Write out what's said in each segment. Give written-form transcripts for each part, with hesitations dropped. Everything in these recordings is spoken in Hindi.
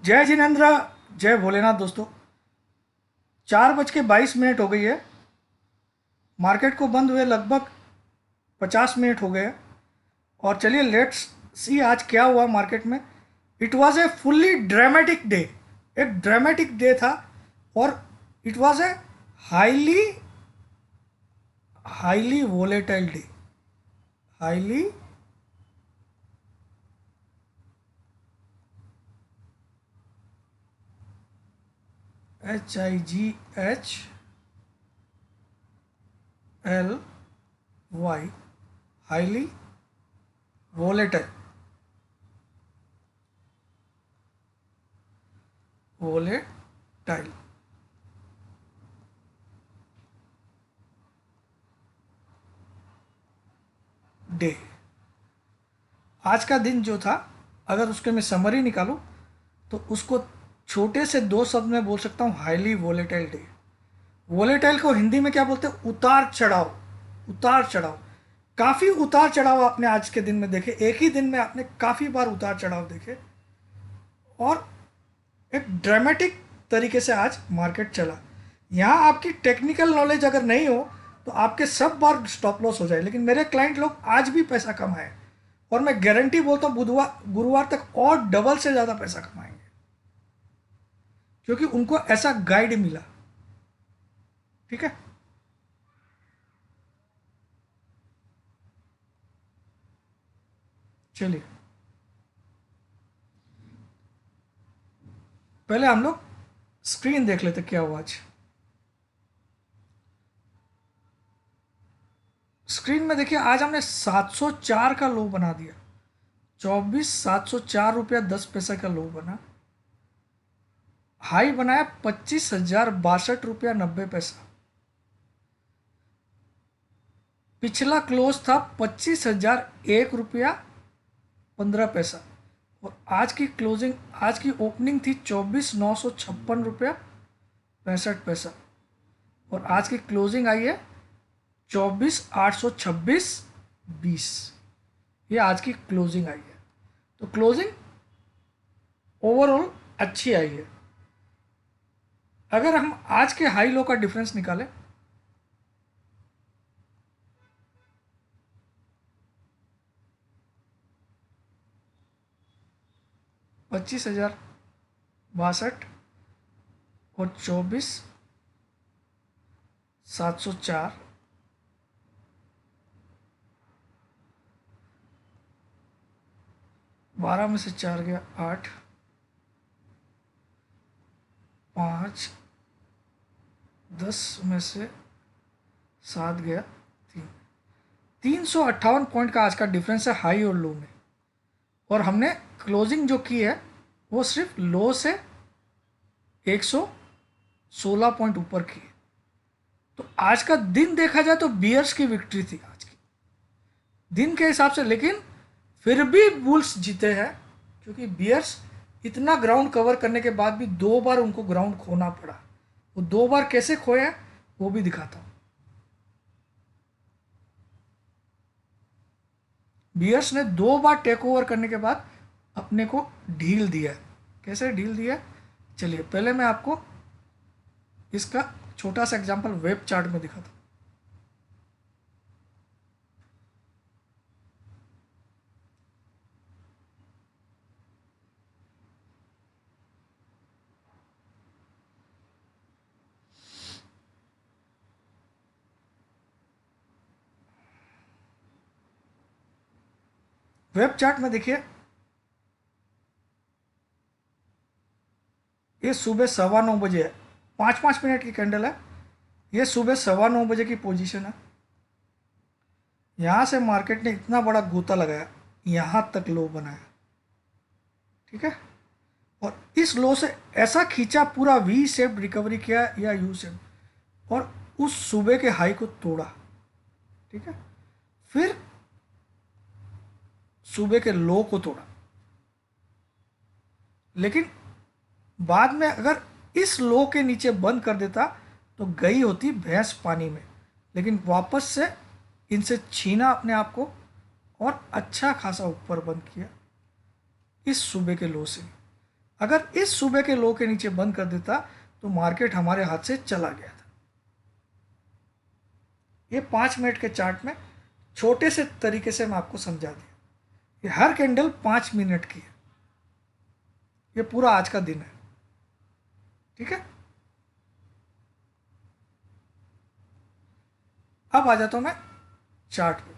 जय जिनेन्द्र। जय भोलेनाथ। दोस्तों, 4:22 हो गई है। मार्केट को बंद हुए लगभग 50 मिनट हो गए हैं। और चलिए लेट्स सी आज क्या हुआ मार्केट में। It was a fully dramatic day. एक ड्रामेटिक डे था। और it was a highly highly volatile day. Highly HIGHLY, highly volatile day. आज का दिन जो था, अगर उसके मैं समरी निकालूं तो उसको छोटे से दो शब्द में बोल सकता हूं, हाईली वोलेटाइल डे। वोलेटाइल को हिंदी में क्या बोलते हैं? उतार चढ़ाव। उतार चढ़ाव। काफ़ी उतार चढ़ाव आपने आज के दिन में देखे। एक ही दिन में आपने काफ़ी बार उतार चढ़ाव देखे। और एक ड्रामेटिक तरीके से आज मार्केट चला। यहाँ आपकी टेक्निकल नॉलेज अगर नहीं हो तो आपके सब बार स्टॉप लॉस हो जाए, लेकिन मेरे क्लाइंट लोग आज भी पैसा कमाए। और मैं गारंटी बोलता हूँ बुधवार गुरुवार तक और डबल से ज़्यादा पैसा कमाएंगे, क्योंकि उनको ऐसा गाइड मिला। ठीक है, चलिए पहले हम लोग स्क्रीन देख लेते क्या हुआ आज। स्क्रीन में देखिए, आज हमने 704 का लो बना दिया। 24,704 रुपया 10 पैसा का लो बना। हाई बनाया 25,062 रुपया 90 पैसा। पिछला क्लोज था 25,001 रुपया 15 पैसा। और आज की क्लोजिंग, आज की ओपनिंग थी 24,956 रुपया 65 पैसा। और आज की क्लोजिंग आई है 24,826.20। ये आज की क्लोजिंग आई है। तो क्लोजिंग ओवरऑल अच्छी आई है। अगर हम आज के हाई लो का डिफरेंस निकालें, 25,062 और 24,704, 12 में से 4 गया 8, 5, 10 में से 7 गया 3। 358 पॉइंट का आज का डिफरेंस है हाई और लो में। और हमने क्लोजिंग जो की है वो सिर्फ लो से 116 पॉइंट ऊपर की है। तो आज का दिन देखा जाए तो बियर्स की विक्ट्री थी आज की दिन के हिसाब से, लेकिन फिर भी बुल्स जीते हैं, क्योंकि बियर्स इतना ग्राउंड कवर करने के बाद भी 2 बार उनको ग्राउंड खोना पड़ा। वो 2 बार कैसे खोए हैं वो भी दिखाता हूं। बियर्स ने 2 बार टेक ओवर करने के बाद अपने को ढील दिया है। कैसे ढील दिया है? चलिए पहले मैं आपको इसका छोटा सा एग्जांपल वेब चार्ट में दिखाता हूं। वेब चार्ट में देखिए, ये सुबह 9:15 है। 5-5 मिनट की कैंडल है। ये सुबह 9:15 की पोजीशन है। यहाँ से मार्केट ने इतना बड़ा गोता लगाया, यहाँ तक लो बनाया। ठीक है, और इस लो से ऐसा खींचा, पूरा वी शेप रिकवरी किया या यू शेप, और उस सुबह के हाई को तोड़ा। ठीक है, फिर सुबह के लो को तोड़ा। लेकिन बाद में अगर इस लो के नीचे बंद कर देता तो गई होती भैंस पानी में। लेकिन वापस से इनसे छीना अपने आप को और अच्छा खासा ऊपर बंद किया इस सूबे के लो से। अगर इस सुबह के लो के नीचे बंद कर देता तो मार्केट हमारे हाथ से चला गया था। ये 5 मिनट के चार्ट में छोटे से तरीके से मैं आपको समझा दिया। ये हर कैंडल 5 मिनट की है। ये पूरा आज का दिन है। ठीक है, अब आ जाता हूं मैं चार्ट पे।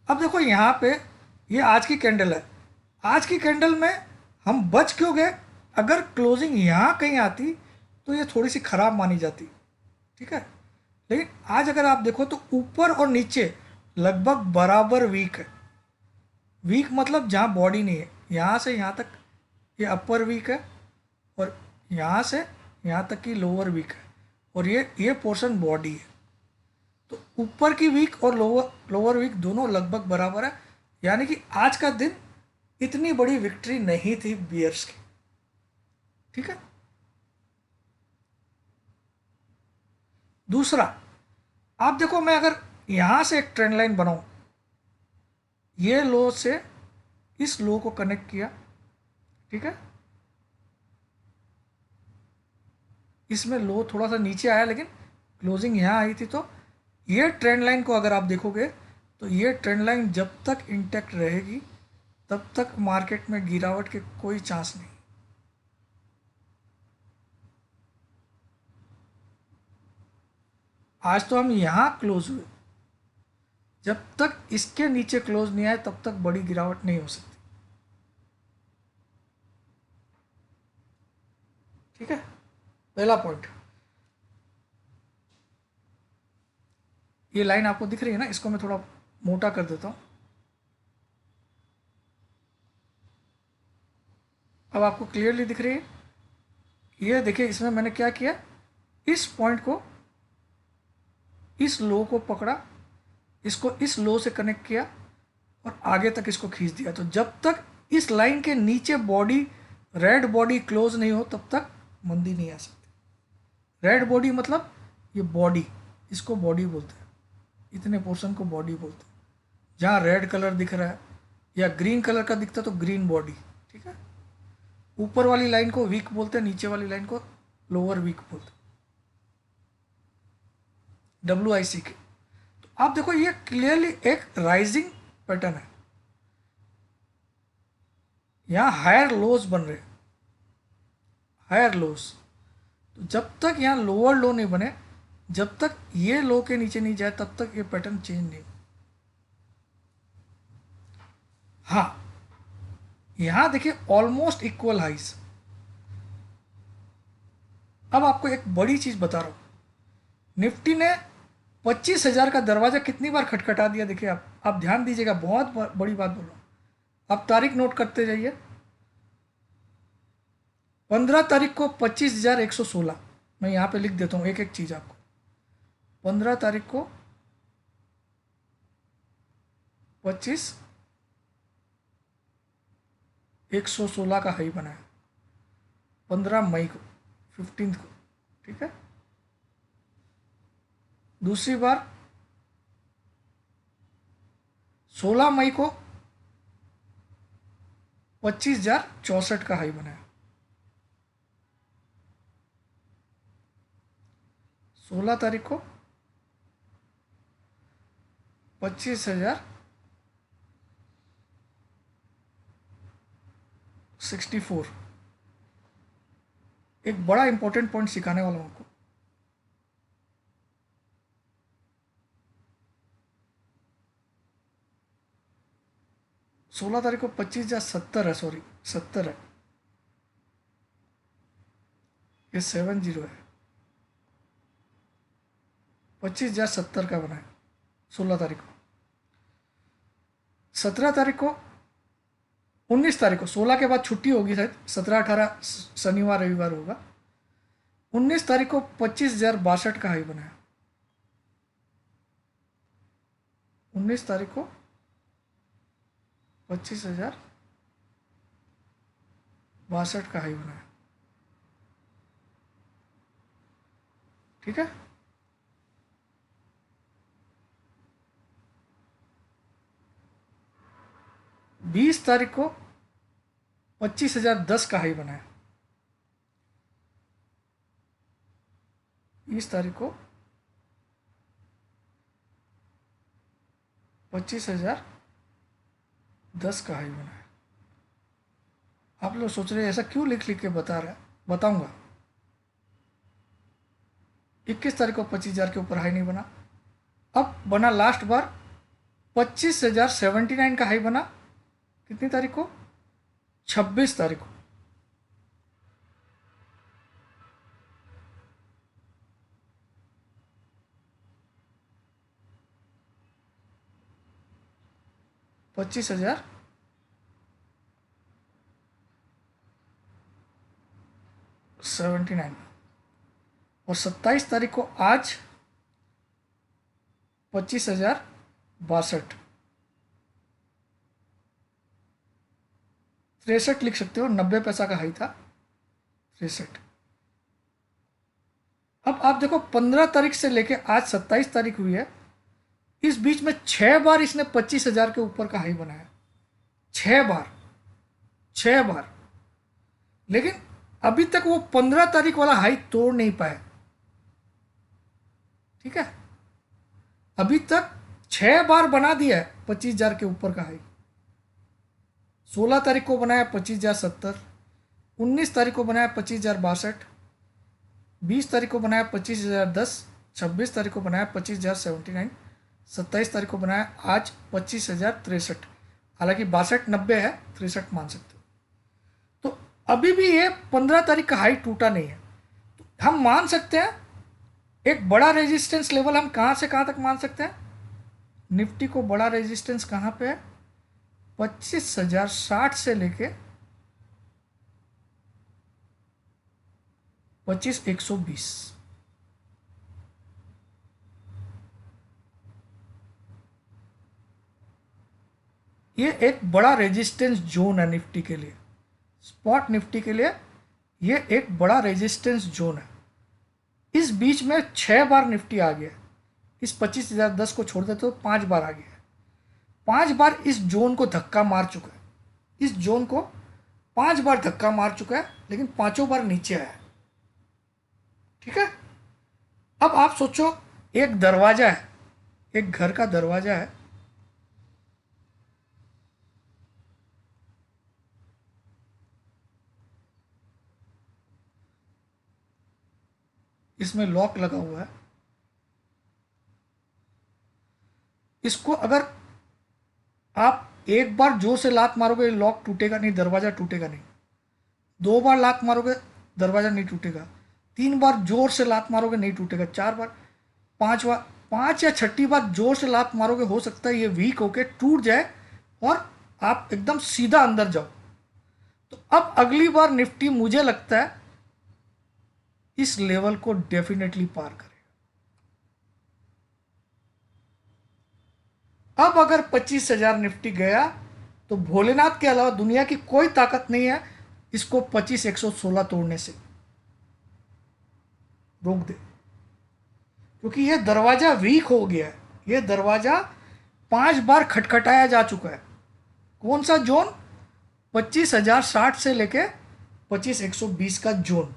अब देखो यहां पे ये आज की कैंडल है। आज की कैंडल में हम बच क्यों गए? अगर क्लोजिंग यहां कहीं आती तो ये थोड़ी सी खराब मानी जाती। ठीक है, लेकिन आज अगर आप देखो तो ऊपर और नीचे लगभग बराबर वीक है। वीक मतलब जहां बॉडी नहीं है, यहां से यहां तक ये अपर वीक है और यहाँ से यहाँ तक की लोअर वीक है और ये पोर्शन बॉडी है। तो ऊपर की वीक और लोअर लोअर वीक दोनों लगभग बराबर है, यानी कि आज का दिन इतनी बड़ी विक्ट्री नहीं थी बियर्स की। ठीक है, दूसरा आप देखो, मैं अगर यहां से एक ट्रेंड लाइन बनाऊं, ये लो से इस लो को कनेक्ट किया, ठीक है, इसमें लो थोड़ा सा नीचे आया लेकिन क्लोजिंग यहाँ आई थी, तो ये ट्रेंड लाइन को अगर आप देखोगे तो ये ट्रेंड लाइन जब तक इंटैक्ट रहेगी तब तक मार्केट में गिरावट के कोई चांस नहीं। आज तो हम यहाँ क्लोज हुए, जब तक इसके नीचे क्लोज नहीं आए तब तक बड़ी गिरावट नहीं हो सकती। ठीक है, पहला पॉइंट। ये लाइन आपको दिख रही है ना, इसको मैं थोड़ा मोटा कर देता हूं। अब आपको क्लियरली दिख रही है। ये देखिए, इसमें मैंने क्या किया, इस पॉइंट को, इस लो को पकड़ा, इसको इस लो से कनेक्ट किया और आगे तक इसको खींच दिया। तो जब तक इस लाइन के नीचे बॉडी, रेड बॉडी क्लोज नहीं हो तब तक मंदी नहीं आ सकती। रेड बॉडी मतलब ये बॉडी, इसको बॉडी बोलते हैं, इतने पोर्शन को बॉडी बोलते हैं। जहाँ रेड कलर दिख रहा है या ग्रीन कलर का दिखता है तो ग्रीन बॉडी। ठीक है, ऊपर वाली लाइन को वीक बोलते हैं, नीचे वाली लाइन को लोअर वीक बोलते हैं, WIC के। तो आप देखो ये क्लियरली एक राइजिंग पैटर्न है, यहाँ हायर लोज बन रहे, हायर लोज। तो जब तक यहाँ लोअर लो नहीं बने, जब तक ये लो के नीचे नहीं जाए तब तक ये पैटर्न चेंज नहीं। हाँ, यहां देखिए ऑलमोस्ट इक्वल हाइज। अब आपको एक बड़ी चीज बता रहा हूं, निफ्टी ने 25,000 का दरवाजा कितनी बार खटखटा दिया। देखिए आप ध्यान दीजिएगा, बहुत बड़ी बात बोल रहा हूं। आप तारीख नोट करते जाइए। 15 तारीख को 25,116, मैं यहां पे लिख देता हूं एक एक चीज आपको। 15 तारीख को 25,116 का हाई बनाया, 15 मई को, 15 को। ठीक है, दूसरी बार 16 मई को 25,064 का हाई बनाया, 16 तारीख को 25,064। एक बड़ा इंपॉर्टेंट पॉइंट सिखाने वाला हूं आपको। 16 तारीख को 25,070 है, सॉरी 70 है, ये 70 है। 25,070 का बना है 16 तारीख को। 17 तारीख को, 19 तारीख को, 16 के बाद छुट्टी होगी शायद, 17-18 शनिवार रविवार होगा। 19 तारीख को 25,062 का हाई बनाया। 19 तारीख को 25,062 का हाई बनाया। ठीक है, बीस तारीख को 25,010 का हाई बना है। 20 तारीख को 25,010 का हाई बना है। आप लोग सोच रहे हैं ऐसा क्यों लिख लिख के बता रहा है, बताऊंगा। 21 तारीख को 25,000 के ऊपर हाई नहीं बना। अब बना लास्ट बार 25,079 का हाई बना कितनी तारीख को? 26 तारीख को। पच्चीस हजार 79। और 27 तारीख को आज 25,062। 63 लिख सकते हो, 90 पैसा का हाई था 63। अब आप देखो 15 तारीख से लेके आज 27 तारीख हुई है, इस बीच में 6 बार इसने 25,000 के ऊपर का हाई बनाया। 6 बार, 6 बार। लेकिन अभी तक वो 15 तारीख वाला हाई तोड़ नहीं पाए। ठीक है, अभी तक 6 बार बना दिया है 25,000 के ऊपर का हाई। 16 तारीख को बनाया 25,070, 19 तारीख को बनाया 25,062, 20 तारीख को बनाया 25,010, 26 तारीख को बनाया 25,079, 27 तारीख को बनाया आज 25,063। हालांकि 62 90 है, 63 मान सकते हो। तो अभी भी ये 15 तारीख का हाई टूटा नहीं है। तो हम मान सकते हैं एक बड़ा रेजिस्टेंस लेवल हम कहाँ से कहाँ तक मान सकते हैं। निफ्टी को बड़ा रेजिस्टेंस कहाँ पे है? 25,060 से लेके 25,120। ये एक बड़ा रेजिस्टेंस जोन है निफ्टी के लिए, स्पॉट निफ्टी के लिए ये एक बड़ा रेजिस्टेंस जोन है। इस बीच में 6 बार निफ्टी आ गया। इस 25,010 को छोड़ देते तो 5 बार आ गया। 5 बार इस जोन को धक्का मार चुका है। इस जोन को 5 बार धक्का मार चुका है, लेकिन 5 बार नीचे आया। ठीक है, अब आप सोचो एक दरवाजा है, एक घर का दरवाजा है, इसमें लॉक लगा हुआ है। इसको अगर आप एक बार जोर से लात मारोगे लॉक टूटेगा नहीं, दरवाजा टूटेगा नहीं। 2 बार लात मारोगे दरवाजा नहीं टूटेगा। 3 बार जोर से लात मारोगे नहीं टूटेगा। 4 बार, 5 बार, 5 या 6 बार जोर से लात मारोगे, हो सकता है ये वीक होके टूट जाए और आप एकदम सीधा अंदर जाओ। तो अब अगली बार निफ्टी मुझे लगता है इस लेवल को डेफिनेटली पार करेगा। अब अगर 25,000 निफ्टी गया तो भोलेनाथ के अलावा दुनिया की कोई ताकत नहीं है इसको 25,116 तोड़ने से रोक दे, क्योंकि यह दरवाजा वीक हो गया है। यह दरवाजा 5 बार खटखटाया जा चुका है। कौन सा जोन? 25,060 से लेके 25,120 का जोन।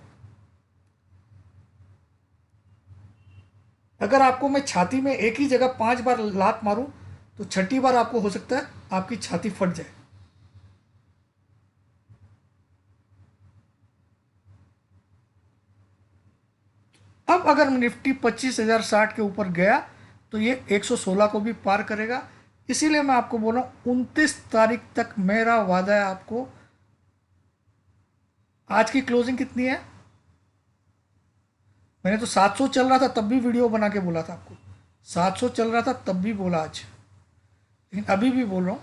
अगर आपको मैं छाती में एक ही जगह 5 बार लात मारूं तो 6ठी बार आपको हो सकता है आपकी छाती फट जाए। अब अगर निफ्टी 25,060 के ऊपर गया तो ये 116 को भी पार करेगा। इसीलिए मैं आपको बोल रहा हूं 29 तारीख तक मेरा वादा है आपको। आज की क्लोजिंग कितनी है? मैंने तो 700 चल रहा था तब भी वीडियो बना के बोला था आपको। 700 चल रहा था तब भी बोला आज, लेकिन अभी भी बोल रहा हूं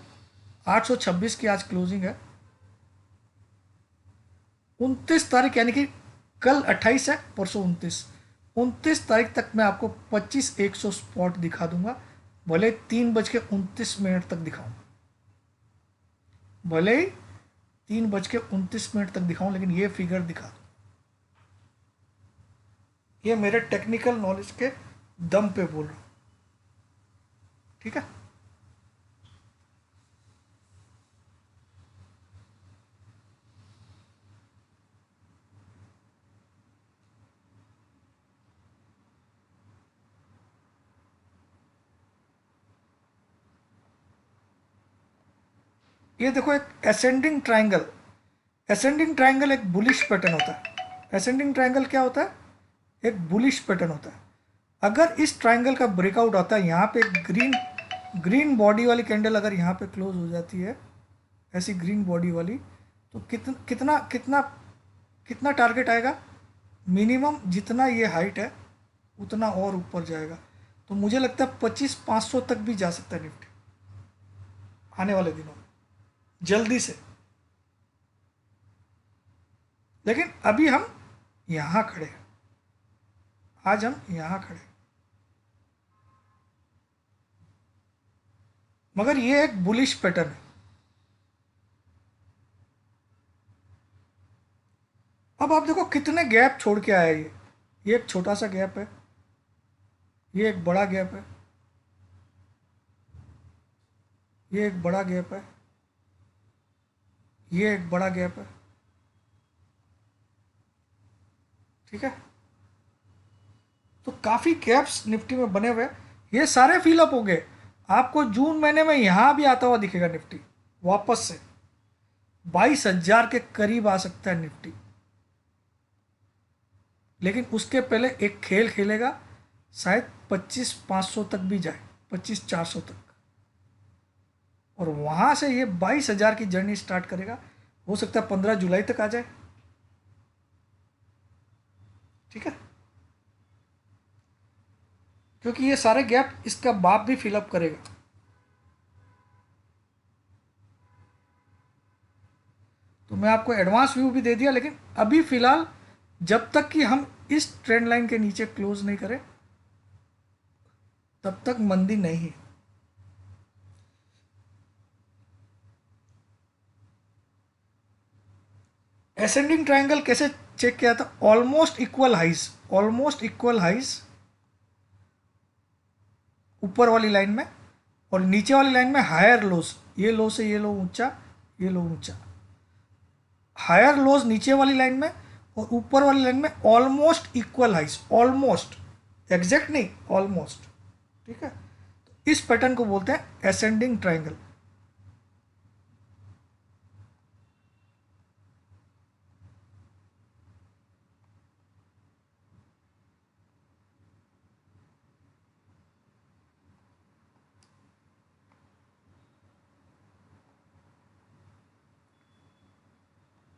826 की आज क्लोजिंग है। 29 तारीख यानी कि कल 28 है, परसों 29 तारीख तक मैं आपको 25,100 स्पॉट दिखा दूंगा। भले 3:29 तक दिखाऊं, भले ही 3:29 तक दिखाऊं, लेकिन ये फिगर दिखा दूं। ये मेरे टेक्निकल नॉलेज के दम पे बोल रहा हूं। ठीक है, ये देखो एक असेंडिंग ट्राइंगल, असेंडिंग ट्राइंगल एक बुलिश पैटर्न होता है। असेंडिंग ट्राइंगल क्या होता है? एक बुलिश पैटर्न होता है। अगर इस ट्राइंगल का ब्रेकआउट आता है, यहाँ पे ग्रीन ग्रीन बॉडी वाली कैंडल अगर यहाँ पे क्लोज हो जाती है, ऐसी ग्रीन बॉडी वाली, तो कितना कितना कितना टारगेट आएगा? मिनिमम जितना ये हाइट है उतना और ऊपर जाएगा। तो मुझे लगता है 25,500 तक भी जा सकता है निफ्टी आने वाले दिनों में, जल्दी से। लेकिन अभी हम यहाँ खड़े हैं, आज हम यहाँ खड़े हैं। मगर ये एक बुलिश पैटर्न है। अब आप देखो कितने गैप छोड़ के आया ये एक छोटा सा गैप है, ये एक बड़ा गैप है, ये एक बड़ा गैप है, ये एक बड़ा गैप है। ठीक है, तो काफ़ी गैप्स निफ्टी में बने हुए, ये सारे फिलअप हो गए। आपको जून महीने में यहाँ भी आता हुआ दिखेगा निफ्टी, वापस से 22,000 के करीब आ सकता है निफ्टी। लेकिन उसके पहले एक खेल खेलेगा, शायद 25,500 तक भी जाए, 25,400 तक, और वहां से ये 22,000 की जर्नी स्टार्ट करेगा। हो सकता है 15 जुलाई तक आ जाए। ठीक है, क्योंकि ये सारे गैप इसका बाप भी फिलअप करेगा। तो मैं आपको एडवांस व्यू भी दे दिया, लेकिन अभी फिलहाल जब तक कि हम इस ट्रेंड लाइन के नीचे क्लोज नहीं करें तब तक मंदी नहीं है। एसेंडिंग ट्रायंगल कैसे चेक किया था? Almost equal highs, almost equal highs ऊपर वाली लाइन में, और नीचे वाली लाइन में हायर लोज, ये लो से ये लो ऊंचा, ये लो ऊंचा, हायर लोज नीचे वाली लाइन में, और ऊपर वाली लाइन में almost equal highs, almost, exact नहीं, ऑलमोस्ट। ठीक है, तो इस पैटर्न को बोलते हैं एसेंडिंग ट्रायंगल।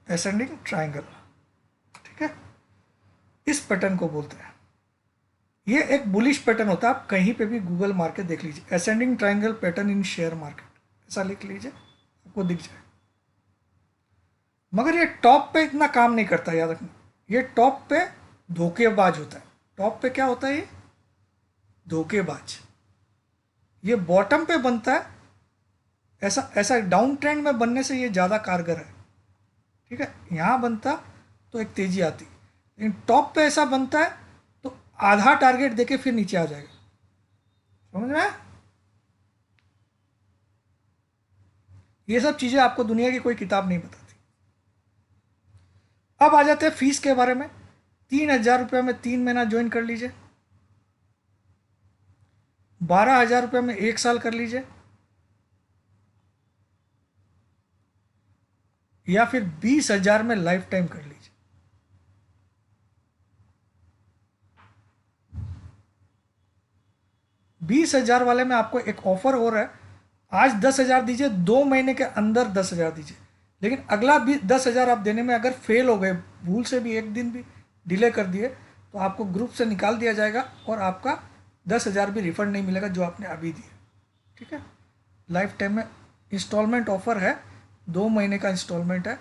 एसेंडिंग ट्रायंगल, ठीक है, इस पैटर्न को बोलते हैं। ये एक बुलिश पैटर्न होता है, आप कहीं पे भी गूगल मार के देख लीजिए, ascending triangle pattern in share market, ऐसा लिख लीजिए, आपको दिख जाए। मगर ये टॉप पे इतना काम नहीं करता, याद रखना, ये टॉप पे धोखेबाज होता है। टॉप पे क्या होता है? ये धोखेबाज। ये बॉटम पे बनता है, ऐसा ऐसा डाउन ट्रेंड में बनने से ये ज़्यादा कारगर है। ठीक है, यहाँ बनता तो एक तेजी आती, लेकिन टॉप पे ऐसा बनता है तो आधा टारगेट देके फिर नीचे आ जाएगा। समझ में आया? ये सब चीज़ें आपको दुनिया की कोई किताब नहीं बताती। अब आ जाते हैं फीस के बारे में। 3,000 रुपये में 3 महीना ज्वाइन कर लीजिए, 12,000 रुपये में 1 साल कर लीजिए, या फिर 20,000 में लाइफ टाइम कर लीजिए। 20,000 वाले में आपको एक ऑफर हो रहा है, आज 10,000 दीजिए, 2 महीने के अंदर 10,000 दीजिए। लेकिन अगला भी 10,000 आप देने में अगर फेल हो गए, भूल से भी एक दिन भी डिले कर दिए, तो आपको ग्रुप से निकाल दिया जाएगा और आपका 10,000 भी रिफंड नहीं मिलेगा जो आपने अभी दिए। ठीक है, लाइफ टाइम में इंस्टॉलमेंट ऑफर है, 2 महीने का इंस्टॉलमेंट है,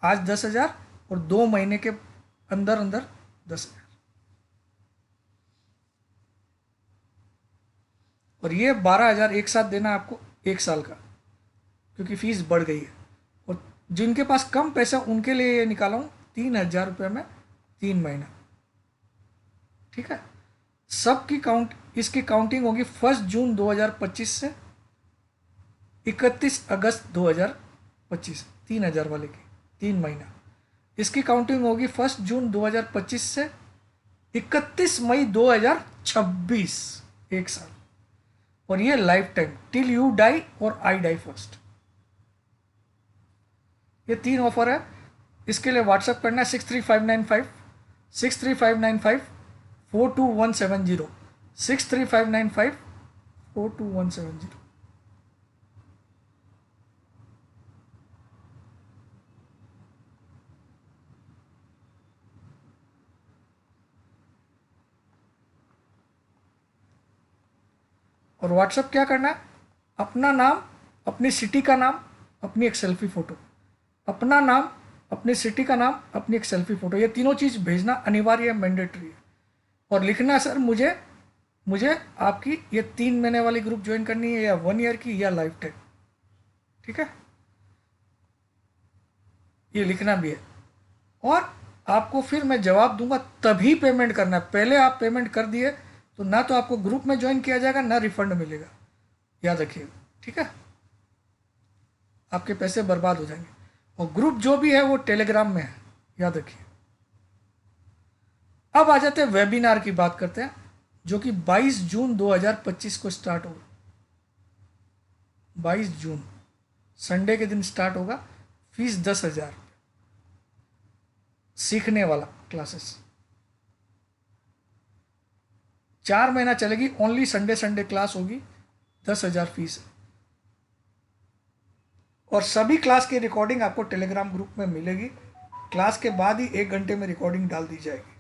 आज 10,000 और 2 महीने के अंदर अंदर 10,000। और ये 12,000 एक साथ देना आपको 1 साल का, क्योंकि फीस बढ़ गई है। और जिनके पास कम पैसा उनके लिए ये निकाला हूँ 3,000 रुपये में 3 महीना। ठीक है, सबकी काउंट, इसकी काउंटिंग होगी 1 जून 2025 से 31 अगस्त 2025, 3,000 वाले की 3 महीना। इसकी काउंटिंग होगी 1 जून 2025 से 31 मई 2026, 1 साल। और ये life time, till you die और आई डाई फर्स्ट। ये 3 ऑफर है। इसके लिए व्हाट्सअप करना है 63595 63595 और व्हाट्सअप क्या करना है, अपना नाम, अपनी सिटी का नाम, अपनी एक सेल्फी फ़ोटो। अपना नाम, अपनी सिटी का नाम, अपनी एक सेल्फी फ़ोटो, ये तीनों चीज़ भेजना अनिवार्य है, मैंडेटरी है। और लिखना है सर मुझे मुझे आपकी ये 3 महीने वाली ग्रुप ज्वाइन करनी है, या 1 ईयर की, या लाइफ टाइम। ठीक है, ये लिखना भी है। और आपको फिर मैं जवाब दूंगा तभी पेमेंट करना है। पहले आप पेमेंट कर दिए तो ना तो आपको ग्रुप में ज्वाइन किया जाएगा, ना रिफंड मिलेगा, याद रखिएगा। ठीक है, आपके पैसे बर्बाद हो जाएंगे। और ग्रुप जो भी है वो टेलीग्राम में है, याद रखिए। अब आ जाते हैं वेबिनार की बात करते हैं, जो कि 22 जून 2025 को स्टार्ट होगा। 22 जून संडे के दिन स्टार्ट होगा। फीस 10,000, सीखने वाला क्लासेस 4 महीना चलेगी, ओनली संडे संडे क्लास होगी, 10,000 फीस है। और सभी क्लास की रिकॉर्डिंग आपको टेलीग्राम ग्रुप में मिलेगी। क्लास के बाद ही 1 घंटे में रिकॉर्डिंग डाल दी जाएगी।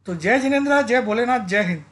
तो जय जिनेन्द्र, जय भोलेनाथ, जय हिंद।